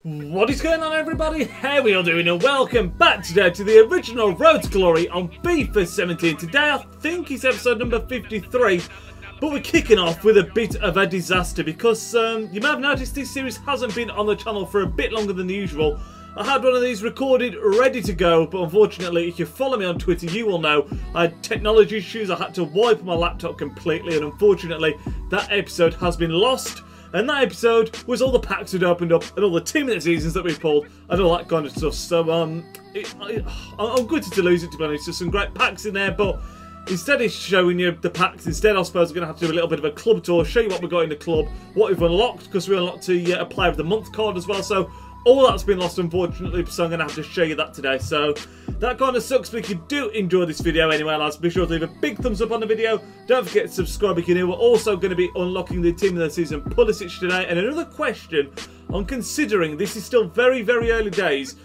What is going on, everybody? How are we all doing? And welcome back today to the original Road to Glory on FIFA 17. Today I think it's episode number 53, but we're kicking off with a bit of a disaster because you may have noticed this series hasn't been on the channel for a bit longer than usual. I had one of these recorded, ready to go, but unfortunately, if you follow me on Twitter, you will know I had technology issues. I had to wipe my laptop completely, and unfortunately, that episode has been lost. And that episode was all the packs that opened up and all the team of the seasons that we pulled and all that kind of stuff. So I'm gutted to lose it, to be honest. There's some great packs in there, but instead of showing you the packs, instead I suppose we're going to have to do a little bit of a club tour, show you what we got in the club, what we've unlocked, because we unlocked a Player of the Month card as well. So all that's been lost, unfortunately, so I'm going to have to show you that today. So that kind of sucks, but if you do enjoy this video anyway, lads, be sure to leave a big thumbs up on the video. Don't forget to subscribe if you're new. We're also going to be unlocking the team of the season Pulisic today. And another question I'm considering, this is still very, very early days.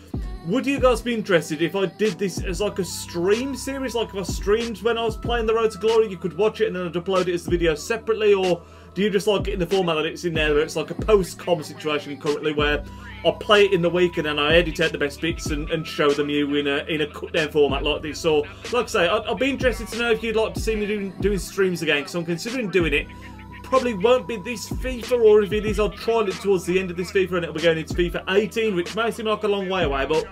Would you guys be interested if I did this as like a stream series? Like if I streamed when I was playing the Road to Glory, you could watch it and then I'd upload it as the video separately? Or do you just like it in the format that it's in there, where it's like a post-com situation currently, where I play it in the week and then I edit out the best bits and show them you in a cut-down format like this? So, like I say, I'd be interested to know if you'd like to see me doing streams again, because I'm considering doing it. Probably won't be this FIFA, or if it is, I'll try it towards the end of this FIFA and it'll be going into FIFA 18, which may seem like a long way away, but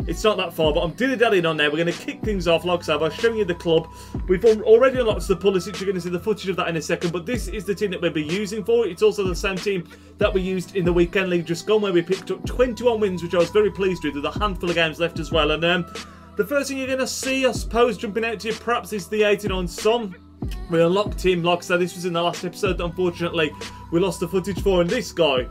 it's not that far. But I'm dilly-dallying on there. We're going to kick things off, like I said, by showing you the club. We've already unlocked the Pulisic. You're going to see the footage of that in a second, but this is the team that we'll be using for it. It's also the same team that we used in the weekend league just gone, where we picked up 21 wins, which I was very pleased with a handful of games left as well. And the first thing you're going to see, I suppose, jumping out to you, perhaps, is the 89 Son. We unlocked him, like I said, this was in the last episode that unfortunately we lost the footage for, and this guy,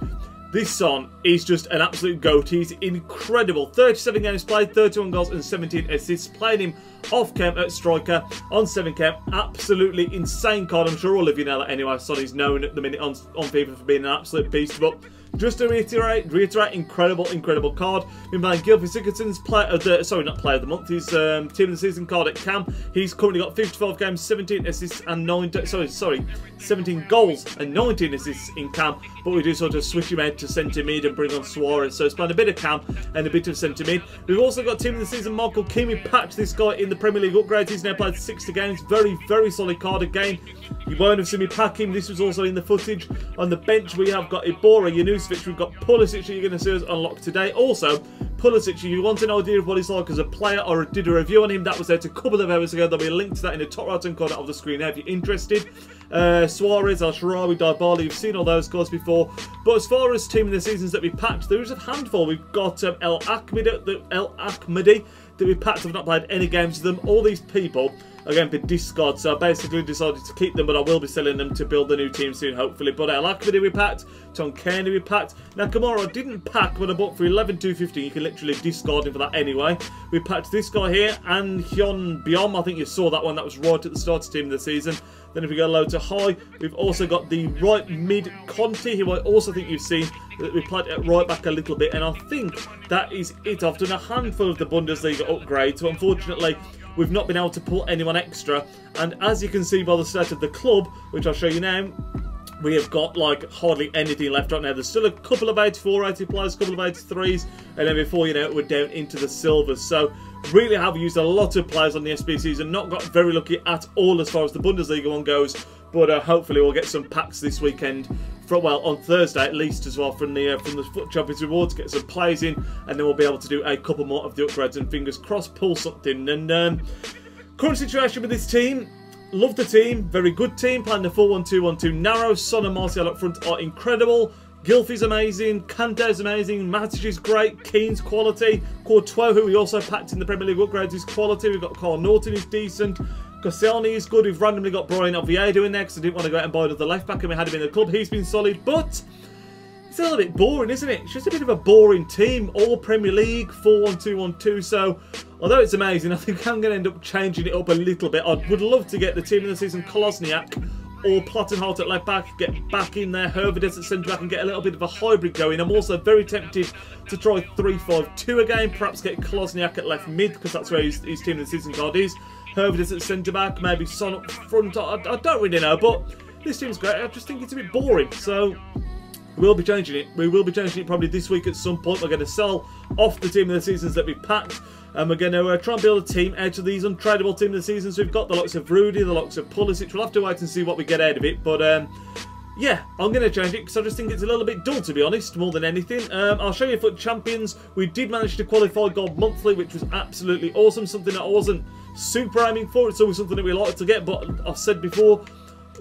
this Son, is just an absolute goat. He's incredible. 37 games played, 31 goals and 17 assists. Playing him off cam at striker, on 7 cam. Absolutely insane card. I'm sure all of you know that anyway. Son is known at the minute on FIFA for being an absolute beast, but just to reiterate, incredible card. Been playing Sigurdsson's not player of the month, his team of the season card at cam. He's currently got 55 games, 17 assists and 17 goals and 19 assists in cam. But we do sort of switch him out to centre mid and bring on Suarez. So it's playing a bit of cam and a bit of centre mid. We've also got team of the season Michael Keane. We patched this guy in the Premier League upgrades. He's now played 60 games. Very solid card again. You won't have seen me pack him. This was also in the footage. On the bench we have got Ibora, Janusvic, we've got Pulisic that you're going to see us unlock today. Also, Pulisic, if you want an idea of what he's like as a player, or did a review on him, that was out a couple of hours ago. There'll be a link to that in the top right hand corner of the screen now if you're interested. Suarez, Al-Sharawi, Dybala, you've seen all those guys before. But as far as team of the seasons that we packed, there is a handful. We've got El Ahmadi that we packed. I've not played any games with them. All these people are going to be discard, so I basically decided to keep them, but I will be selling them to build a new team soon, hopefully. But El Ahmadi we packed, Tom Kearney we packed. Now Kamara I didn't pack, but I bought for 11,250. You can literally discard him for that anyway. We packed this guy here, and Hyun Byom. I think you saw that one. That was right at the start of team of the season. Then if we go low to high, we've also got the right mid Conte, who I also think you've seen that we played at right back a little bit, and I think that is it. I've done a handful of the Bundesliga upgrades, so unfortunately we've not been able to pull anyone extra. And as you can see by the state of the club, which I'll show you now, we have got like hardly anything left right now. There's still a couple of 84, 80 players, a couple of 83s, and then before you know it, we're down into the silvers. So really have used a lot of players on the SBCs and not got very lucky at all as far as the Bundesliga one goes. But hopefully we'll get some packs this weekend, on Thursday at least as well, from the Foot Champions Rewards, get some players in, and then we'll be able to do a couple more of the upgrades, and fingers crossed pull something. And current situation with this team, love the team, very good team, playing the 4-1-2-1-2 narrow. Son and Martial up front are incredible. Gylfi's amazing, Kante's amazing, Matic is great, Keane's quality, Courtois, who we also packed in the Premier League upgrades, is quality. We've got Carl Norton, who's decent. Koscielny is good. We've randomly got Brian Oviedo in there because I didn't want to go out and buy another left back, and we had him in the club. He's been solid, but it's a little bit boring, isn't it? It's just a bit of a boring team. All Premier League, 4-1-2-1-2. So, although it's amazing, I think I'm going to end up changing it up a little bit. I would love to get the team of the season Kolosniak or Plattenhardt at left back, get back in there, Hervedes at centre back, and get a little bit of a hybrid going. I'm also very tempted to try 3-5-2 again, perhaps get Kolosniak at left mid, because that's where his team of the season card is. Hervedes at centre back, maybe Son up front. I don't really know, but this team's great. I just think it's a bit boring. So We'll be changing it. We will be changing it probably this week at some point. We're going to sell off the team of the seasons that we've packed. And we're going to try and build a team out of these untradeable team of the seasons. We've got the likes of Rudy, the likes of Pulisic. We'll have to wait and see what we get out of it. But yeah, I'm going to change it because I just think it's a little bit dull, to be honest, more than anything. I'll show you FUT Champions. We did manage to qualify Gold Monthly, which was absolutely awesome. Something that I wasn't super aiming for. It's always something that we like to get. But I've said before,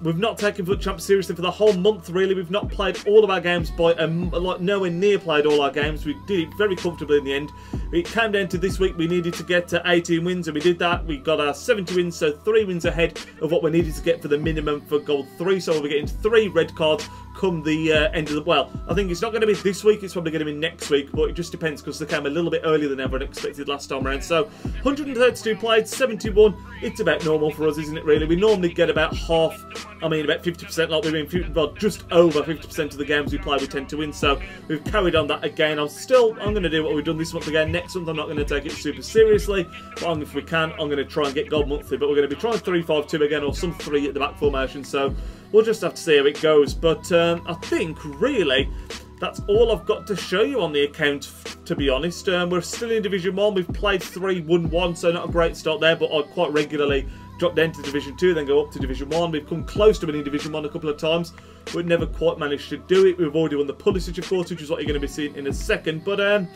we've not taken FUT Champ seriously for the whole month, really. We've not played all of our games by, like, nowhere near played all our games. We did it very comfortably in the end. It came down to this week, we needed to get to 18 wins, and we did that. We got our 70 wins, so 3 wins ahead of what we needed to get for the minimum for Gold 3. So we'll be getting 3 red cards come the end of the... Well, I think it's not going to be this week, it's probably going to be next week, but it just depends because they came a little bit earlier than everyone expected last time around. So 132 played, 71, it's about normal for us, isn't it, really? We normally get about half, I mean about 50%, like we've been, well, just over 50% of the games we play we tend to win, so we've carried on that again. I'm going to do what we've done this month again. Next month I'm not going to take it super seriously, but if we can, I'm going to try and get Gold Monthly, but we're going to be trying 3-5-2 again, or some 3 at the back formation, so we'll just have to see how it goes. But I think, really, that's all I've got to show you on the account, to be honest. We're still in Division 1. We've played 3, won 1, so not a great start there, but I quite regularly drop down to Division 2, then go up to Division 1. We've come close to winning Division 1 a couple of times, but never quite managed to do it. We've already won the Pulisic, of course, which is what you're going to be seeing in a second. But,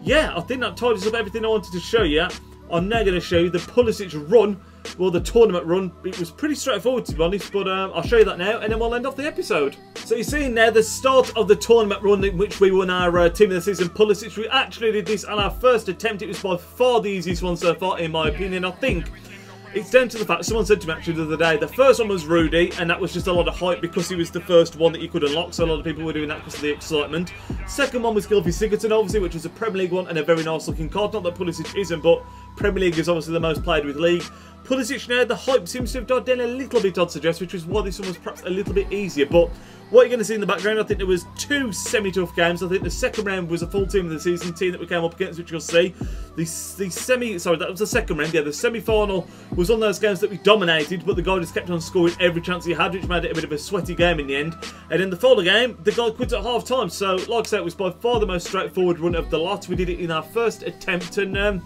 yeah, I think that tidies up everything I wanted to show you. I'm now going to show you the Pulisic run, well, the tournament run. It was pretty straightforward, to be honest, but I'll show you that now, and then we'll end off the episode. So you're seeing now the start of the tournament run in which we won our team of the season, Pulisic. We actually did this on our first attempt. It was by far the easiest one so far, in my opinion. I think it's down to the fact, someone said to me actually the other day, the first one was Rudy, and that was just a lot of hype because he was the first one that you could unlock, so a lot of people were doing that because of the excitement. Second one was Sigurdsson, obviously, which was a Premier League one and a very nice looking card. Not that Pulisic isn't, but Premier League is obviously the most played with league. Pulisic now, the hype seems to have died down a little bit, I'd suggest, which is why this one was perhaps a little bit easier. But what you're going to see in the background, I think there was 2 semi-tough games. I think the second round was a full team of the season team that we came up against, which you'll see. That was the second round, yeah. The semi-final was one of those games that we dominated, but the guy just kept on scoring every chance he had, which made it a bit of a sweaty game in the end. And in the final game, the guy quit at half-time. So, like I said, it was by far the most straightforward run of the lot. We did it in our first attempt, and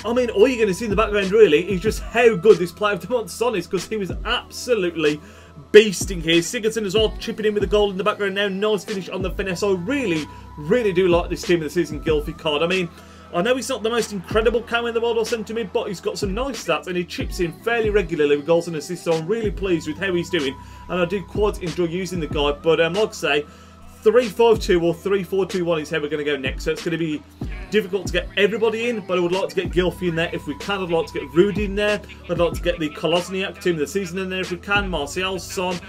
I mean, all you're going to see in the background, really, is just how good this player of the month Son is, because he was absolutely beasting here. Sigurdsson as well, chipping in with a goal in the background now. Nice finish on the finesse. I really, really do like this team of the season Gylfi card. I mean, I know he's not the most incredible cam in the world or sentiment, but he's got some nice stats and he chips in fairly regularly with goals and assists, so I'm really pleased with how he's doing, and I do quite enjoy using the guy. But like I say, 3-5-2 or 3-4-2-1 is how we're going to go next, so it's going to be difficult to get everybody in, but I would like to get Gylfi in there if we can. I'd like to get Rudy in there. I'd like to get the Kolosniak team of the season in there if we can. Martial, Son.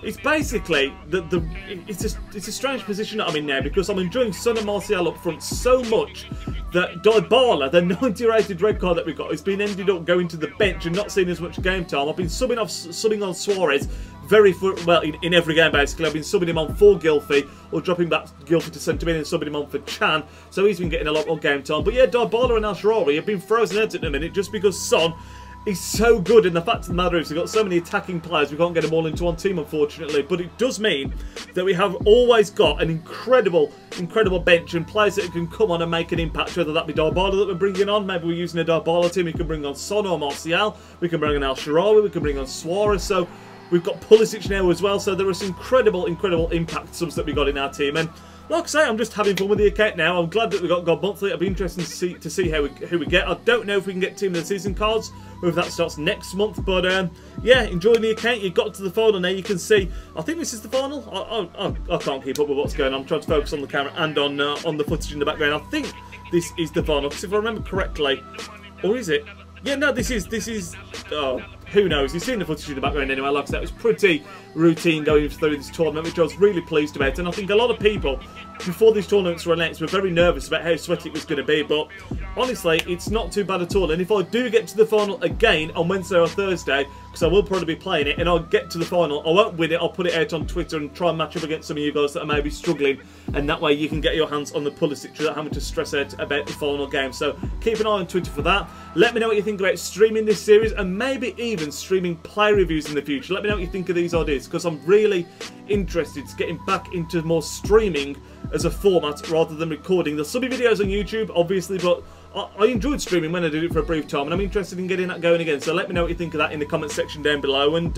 It's basically it's a strange position that I'm in now, because I'm enjoying Son and Martial up front so much that Dybala, the 90 rated red card that we got, has been ended up going to the bench and not seeing as much game time. I've been subbing on Suarez in every game basically. I've been subbing him on for Gylfi, or dropping back Gylfi to centre mid and subbing him on for Chan, so he's been getting a lot more game time. But yeah, Dybala and Al-Shaarawy have been frozen out at the minute just because Son is so good, and the fact of the matter is we've got so many attacking players, we can't get them all into one team, unfortunately. But it does mean that we have always got an incredible bench and players that can come on and make an impact, whether that be Dybala that we're bringing on. Maybe we're using a Dybala team, we can bring on Son or Martial, we can bring on Al-Shaarawy, we can bring on Suarez, so we've got Pulisic now as well, so there are some incredible impact subs that we got in our team. And like I say, I'm just having fun with the account now. I'm glad that we got God Monthly. It'll be interesting to see who we get. I don't know if we can get Team of the Season cards, or if that starts next month. But yeah, enjoying the account. You got to the final now. You can see, I think this is the final. I can't keep up with what's going on. I'm trying to focus on the camera and on the footage in the background. I think this is the final, because if I remember correctly, or is it? Yeah, no, this is. Oh, who knows? You've seen the footage in the background anyway. Like I said, it was pretty routine going through this tournament, which I was really pleased about. And I think a lot of people, before these tournaments were announced, were very nervous about how sweaty it was going to be. But honestly, it's not too bad at all. And if I do get to the final again on Wednesday or Thursday, because I will probably be playing it, and I'll get to the final, I won't win it, I'll put it out on Twitter and try and match up against some of you guys that are maybe struggling, and that way you can get your hands on the Pulisic without having to stress out about the final game. So keep an eye on Twitter for that. Let me know what you think about streaming this series, and maybe even and streaming play reviews in the future. Let me know what you think of these ideas, because I'm really interested in getting back into more streaming as a format rather than recording. There's some videos on YouTube, obviously, but I enjoyed streaming when I did it for a brief time, and I'm interested in getting that going again. So let me know what you think of that in the comment section down below. And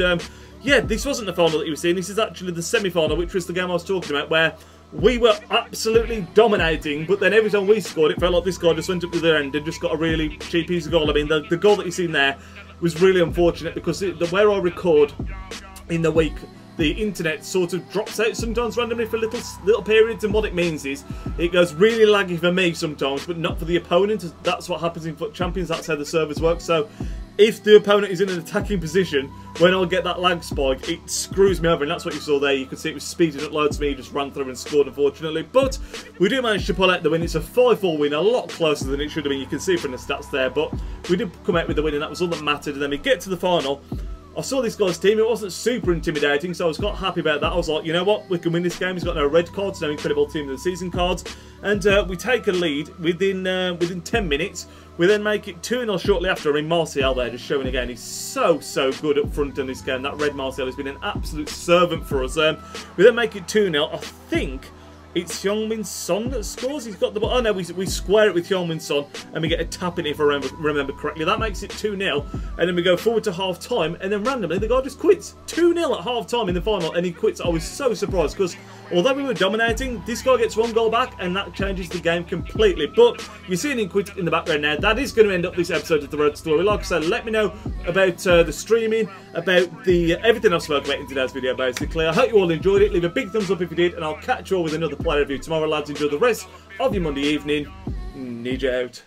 yeah, this wasn't the final that you were seeing. This is actually the semi-final, which was the game I was talking about, where we were absolutely dominating, but then every time we scored, it felt like this guy just went up to the end and just got a really cheap piece of goal. I mean, the goal that you've seen there was really unfortunate, because where I record in the week, the internet sort of drops out sometimes randomly for little periods, and what it means is it goes really laggy for me sometimes, but not for the opponent. That's what happens in Foot Champions. That's how the servers work. So if the opponent is in an attacking position, when I get that lag spike, it screws me over, and that's what you saw there. You could see it was speeding up loads of me, just ran through and scored, unfortunately. But we did manage to pull out the win. It's a 5-4 win, a lot closer than it should have been. You can see from the stats there, but we did come out with the win, and that was all that mattered. And then we get to the final. I saw this guy's team. It wasn't super intimidating, so I was quite happy about that. I was like, you know what? We can win this game. He's got no red cards, no incredible team of the season cards. And we take a lead within 10 minutes. We then make it 2-0 shortly after. I mean, Martial there, just showing again, he's so good up front in this game. That red Martial has been an absolute servant for us. We then make it 2-0. I think it's Heung-min Son that scores. He's got the ball. Oh no, we square it with Heung-min Son, and we get a tap in it, if I remember correctly. That makes it 2-0, and then we go forward to half time, and then randomly the guy just quits. 2-0 at half time in the final, and he quits. I was so surprised, because although we were dominating, this guy gets one goal back, and that changes the game completely. But you're seeing him quit in the background now. That is going to end up this episode of The Road Story. Like I said, let me know about the streaming, about everything I've spoken about in today's video, basically. I hope you all enjoyed it. Leave a big thumbs up if you did, and I'll catch you all with another player review tomorrow, lads. Enjoy the rest of your Monday evening. Nidge out.